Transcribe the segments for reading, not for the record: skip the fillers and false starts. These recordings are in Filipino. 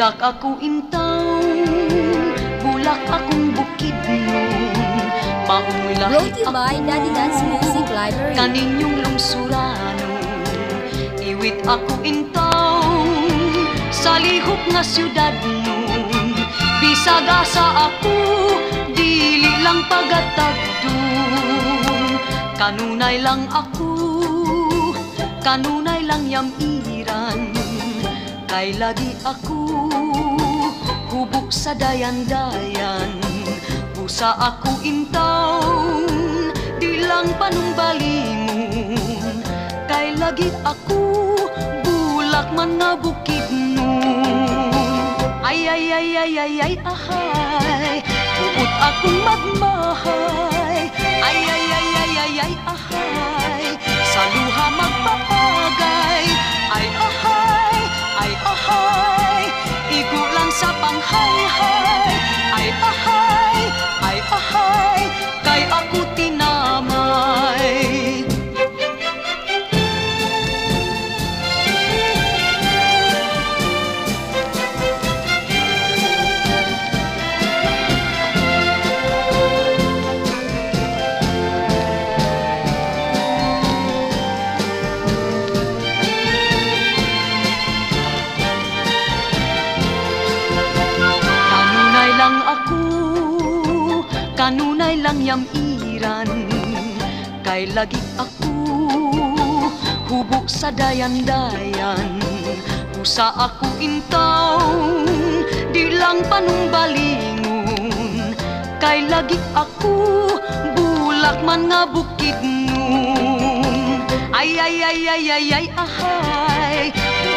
Bulak ako intaw, bulak akong bukid nun. Maong Brought lahi to you by Daddy Dance Music Library. kaninyong lungsuranon. Iwit ako intaw sa lihok nga syudad nun. Bisag asa ako, dili lang pagatagdun. Kanunay lang ako, kanunay lang yamiran. Kay lagi ako hubog sa dayan-dayan. Busa ako intaw, di lang panumbalingon. Kay lagi ako bulak man nga bukid nun. Ay ay ay ay ay ay ahay, buot akong magmahay. Ay ay ay ay ay ay ahay, sa luha magpapagay. Ay ahay, ay ahay, igo lang sa panghayhay. Ay ahay, ay ahay, kay ako tinamay. Kanunay lang yamiran. Kay lagi ako hubog sa dayan-dayan. Usa ako intaw, di lang panumbalingon. Kay lagi ako bulak man nga bukid nun. Ay ay ay ay ay ay ahay,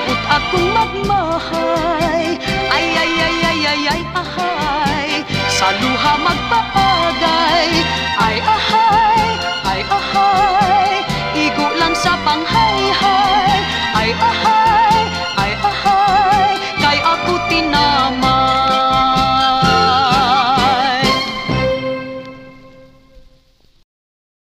buot akong magmahay. Ay ay ay ay ay ay ahay, sa luha magpaagay. Ay ahay,